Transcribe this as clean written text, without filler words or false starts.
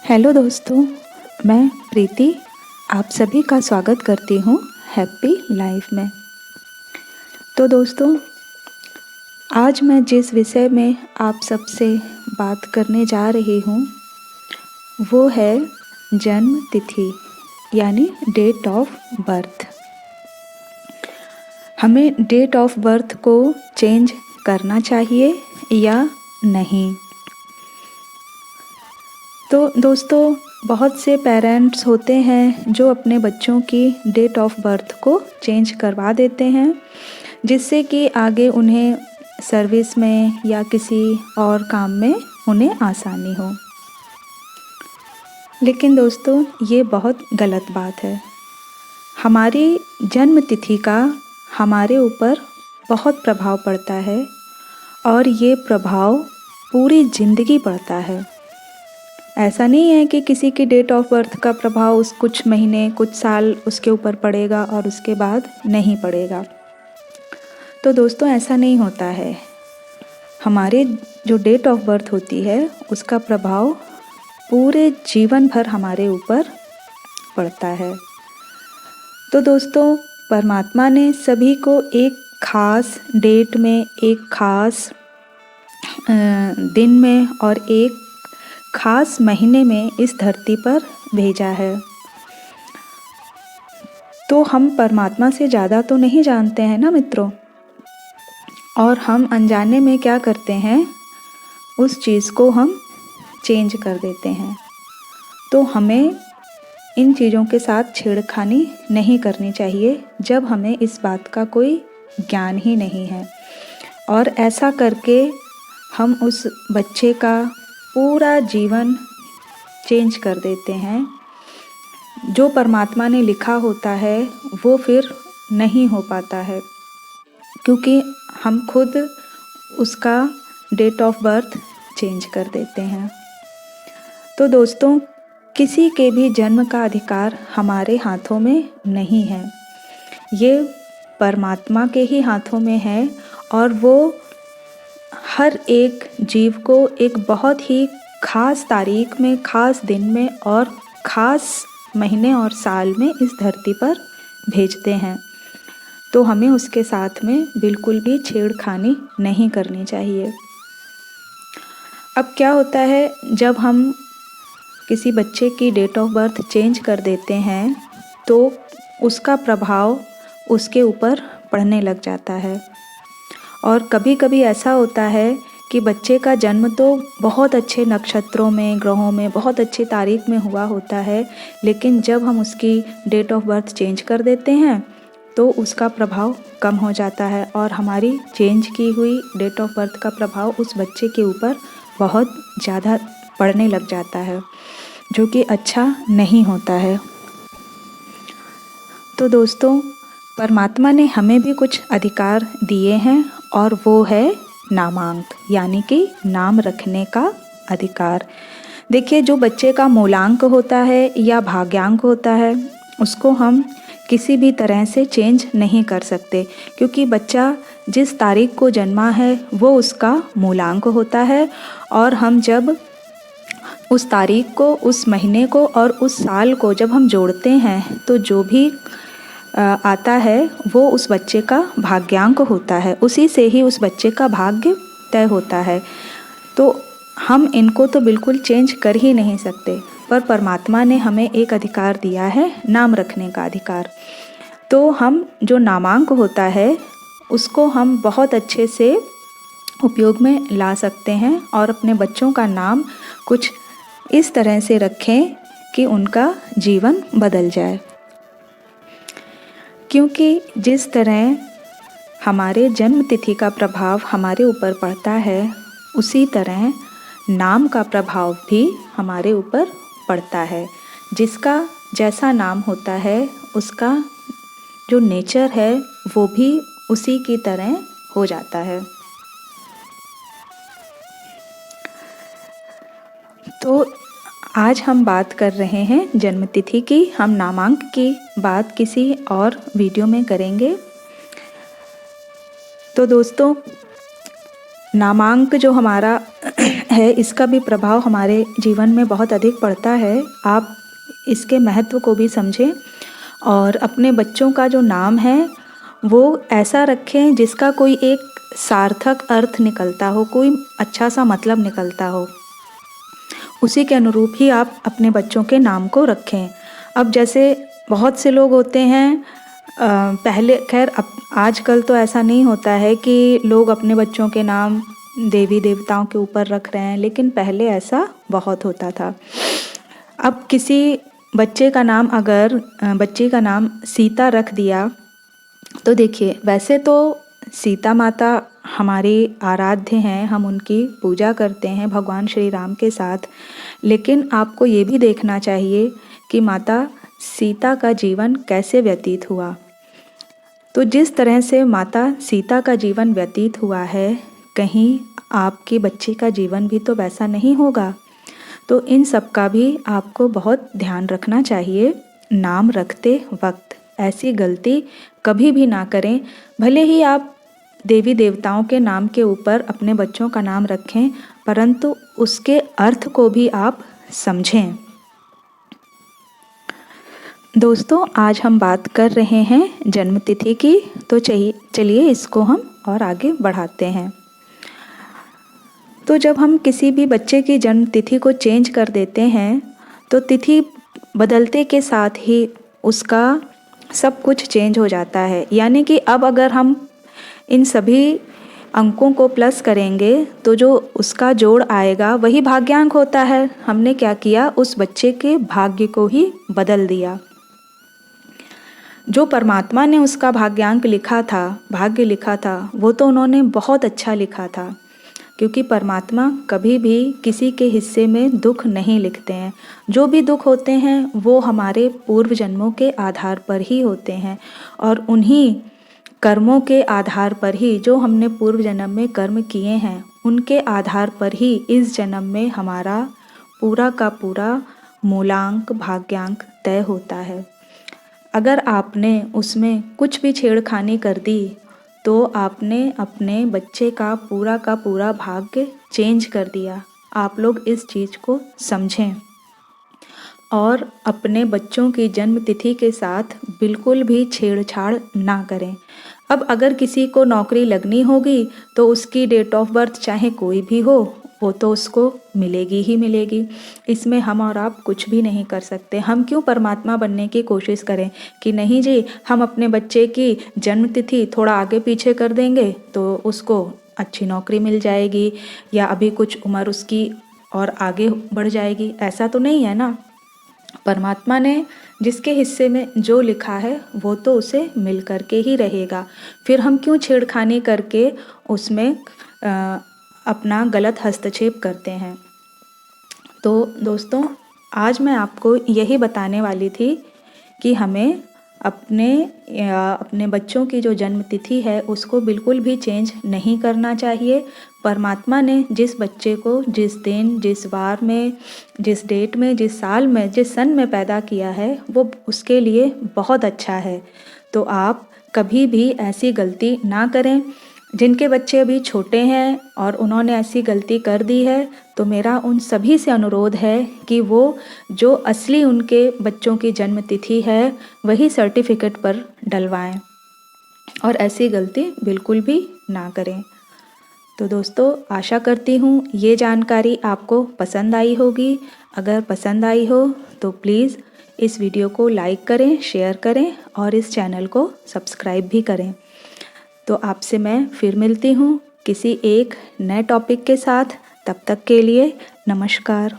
Hello दोस्तों, मैं प्रीति आप सभी का स्वागत करती हूँ हैप्पी लाइफ में। तो दोस्तों, आज मैं जिस विषय में आप सबसे बात करने जा रही हूँ वो है जन्म तिथि यानी डेट ऑफ बर्थ। हमें डेट ऑफ बर्थ को चेंज करना चाहिए या नहीं? तो दोस्तों, बहुत से पेरेंट्स होते हैं जो अपने बच्चों की डेट ऑफ बर्थ को चेंज करवा देते हैं, जिससे कि आगे उन्हें सर्विस में या किसी और काम में उन्हें आसानी हो। लेकिन दोस्तों, ये बहुत गलत बात है। हमारी जन्म तिथि का हमारे ऊपर बहुत प्रभाव पड़ता है और ये प्रभाव पूरी ज़िंदगी पड़ता है। ऐसा नहीं है कि किसी की डेट ऑफ बर्थ का प्रभाव उस कुछ महीने कुछ साल उसके ऊपर पड़ेगा और उसके बाद नहीं पड़ेगा। तो दोस्तों, ऐसा नहीं होता है। हमारे जो डेट ऑफ बर्थ होती है उसका प्रभाव पूरे जीवन भर हमारे ऊपर पड़ता है। तो दोस्तों, परमात्मा ने सभी को एक खास डेट में, एक खास दिन में और एक खास महीने में इस धरती पर भेजा है। तो हम परमात्मा से ज़्यादा तो नहीं जानते हैं ना मित्रों, और हम अनजाने में क्या करते हैं, उस चीज़ को हम चेंज कर देते हैं। तो हमें इन चीज़ों के साथ छेड़खानी नहीं करनी चाहिए जब हमें इस बात का कोई ज्ञान ही नहीं है। और ऐसा करके हम उस बच्चे का पूरा जीवन चेंज कर देते हैं। जो परमात्मा ने लिखा होता है वो फिर नहीं हो पाता है, क्योंकि हम खुद उसका डेट ऑफ बर्थ चेंज कर देते हैं। तो दोस्तों, किसी के भी जन्म का अधिकार हमारे हाथों में नहीं है। ये परमात्मा के ही हाथों में है और वो हर एक जीव को एक बहुत ही खास तारीख में, खास दिन में और खास महीने और साल में इस धरती पर भेजते हैं। तो हमें उसके साथ में बिल्कुल भी छेड़खानी नहीं करनी चाहिए। अब क्या होता है, जब हम किसी बच्चे की डेट ऑफ बर्थ चेंज कर देते हैं तो उसका प्रभाव उसके ऊपर पड़ने लग जाता है। और कभी कभी ऐसा होता है कि बच्चे का जन्म तो बहुत अच्छे नक्षत्रों में, ग्रहों में, बहुत अच्छी तारीख में हुआ होता है, लेकिन जब हम उसकी डेट ऑफ बर्थ चेंज कर देते हैं तो उसका प्रभाव कम हो जाता है और हमारी चेंज की हुई डेट ऑफ बर्थ का प्रभाव उस बच्चे के ऊपर बहुत ज़्यादा पड़ने लग जाता है, जो कि अच्छा नहीं होता है। तो दोस्तों, परमात्मा ने हमें भी कुछ अधिकार दिए हैं और वो है नामांक, यानी कि नाम रखने का अधिकार। देखिए, जो बच्चे का मूलांक होता है या भाग्यांक होता है उसको हम किसी भी तरह से चेंज नहीं कर सकते, क्योंकि बच्चा जिस तारीख को जन्मा है वो उसका मूलांक होता है। और हम जब उस तारीख को, उस महीने को और उस साल को जब हम जोड़ते हैं तो जो भी आता है वो उस बच्चे का भाग्यांक होता है, उसी से ही उस बच्चे का भाग्य तय होता है। तो हम इनको तो बिल्कुल चेंज कर ही नहीं सकते, पर परमात्मा ने हमें एक अधिकार दिया है, नाम रखने का अधिकार। तो हम जो नामांक होता है उसको हम बहुत अच्छे से उपयोग में ला सकते हैं और अपने बच्चों का नाम कुछ इस तरह से रखें कि उनका जीवन बदल जाए। क्योंकि जिस तरह हमारे जन्म तिथि का प्रभाव हमारे ऊपर पड़ता है, उसी तरह नाम का प्रभाव भी हमारे ऊपर पड़ता है। जिसका जैसा नाम होता है उसका जो नेचर है वो भी उसी की तरह हो जाता है। तो आज हम बात कर रहे हैं जन्म तिथि की। हम नामांक की बात किसी और वीडियो में करेंगे। तो दोस्तों, नामांक जो हमारा है इसका भी प्रभाव हमारे जीवन में बहुत अधिक पड़ता है। आप इसके महत्व को भी समझें और अपने बच्चों का जो नाम है वो ऐसा रखें जिसका कोई एक सार्थक अर्थ निकलता हो, कोई अच्छा सा मतलब निकलता हो। उसी के अनुरूप ही आप अपने बच्चों के नाम को रखें। अब जैसे बहुत से लोग होते हैं, पहले खैर अब आजकल तो ऐसा नहीं होता है कि लोग अपने बच्चों के नाम देवी देवताओं के ऊपर रख रहे हैं, लेकिन पहले ऐसा बहुत होता था। अब किसी बच्चे का नाम अगर बच्ची का नाम सीता रख दिया तो देखिए, वैसे तो सीता माता हमारी आराध्य हैं, हम उनकी पूजा करते हैं भगवान श्री राम के साथ, लेकिन आपको ये भी देखना चाहिए कि माता सीता का जीवन कैसे व्यतीत हुआ। तो जिस तरह से माता सीता का जीवन व्यतीत हुआ है, कहीं आपके बच्चे का जीवन भी तो वैसा नहीं होगा। तो इन सब का भी आपको बहुत ध्यान रखना चाहिए। नाम रखते वक्त ऐसी गलती कभी भी ना करें। भले ही आप देवी देवताओं के नाम के ऊपर अपने बच्चों का नाम रखें, परंतु उसके अर्थ को भी आप समझें। दोस्तों, आज हम बात कर रहे हैं जन्म तिथि की, तो चलिए इसको हम और आगे बढ़ाते हैं। तो जब हम किसी भी बच्चे की जन्म तिथि को चेंज कर देते हैं, तो तिथि बदलते के साथ ही उसका सब कुछ चेंज हो जाता है। यानी कि अब अगर हम इन सभी अंकों को प्लस करेंगे तो जो उसका जोड़ आएगा वही भाग्यांक होता है। हमने क्या किया, उस बच्चे के भाग्य को ही बदल दिया। जो परमात्मा ने उसका भाग्यांक लिखा था, भाग्य लिखा था, वो तो उन्होंने बहुत अच्छा लिखा था, क्योंकि परमात्मा कभी भी किसी के हिस्से में दुख नहीं लिखते हैं। जो भी दुख होते हैं वो हमारे पूर्व जन्मों के आधार पर ही होते हैं, और उन्हीं कर्मों के आधार पर ही, जो हमने पूर्व जन्म में कर्म किए हैं उनके आधार पर ही इस जन्म में हमारा पूरा का पूरा मूलांक भाग्यांक तय होता है। अगर आपने उसमें कुछ भी छेड़खानी कर दी तो आपने अपने बच्चे का पूरा भाग्य चेंज कर दिया। आप लोग इस चीज़ को समझें और अपने बच्चों की जन्म तिथि के साथ बिल्कुल भी छेड़छाड़ ना करें। अब अगर किसी को नौकरी लगनी होगी तो उसकी डेट ऑफ बर्थ चाहे कोई भी हो, वो तो उसको मिलेगी ही मिलेगी। इसमें हम और आप कुछ भी नहीं कर सकते। हम क्यों परमात्मा बनने की कोशिश करें कि नहीं जी, हम अपने बच्चे की जन्म तिथि थोड़ा आगे पीछे कर देंगे तो उसको अच्छी नौकरी मिल जाएगी, या अभी कुछ उम्र उसकी और आगे बढ़ जाएगी। ऐसा तो नहीं है ना। परमात्मा ने जिसके हिस्से में जो लिखा है वो तो उसे मिल करके ही रहेगा। फिर हम क्यों छेड़खानी करके उसमें अपना गलत हस्तक्षेप करते हैं। तो दोस्तों, आज मैं आपको यही बताने वाली थी कि हमें अपने बच्चों की जो जन्म तिथि है उसको बिल्कुल भी चेंज नहीं करना चाहिए। परमात्मा ने जिस बच्चे को जिस दिन, जिस वार में, जिस डेट में, जिस साल में, जिस सन में पैदा किया है वो उसके लिए बहुत अच्छा है। तो आप कभी भी ऐसी गलती ना करें। जिनके बच्चे अभी छोटे हैं और उन्होंने ऐसी गलती कर दी है, तो मेरा उन सभी से अनुरोध है कि वो जो असली उनके बच्चों की जन्म तिथि है वही सर्टिफिकेट पर डलवाएं और ऐसी गलती बिल्कुल भी ना करें। तो दोस्तों, आशा करती हूँ ये जानकारी आपको पसंद आई होगी। अगर पसंद आई हो तो प्लीज़ इस वीडियो को लाइक करें, शेयर करें और इस चैनल को सब्सक्राइब भी करें। तो आपसे मैं फिर मिलती हूँ किसी एक नए टॉपिक के साथ। तब तक के लिए नमस्कार।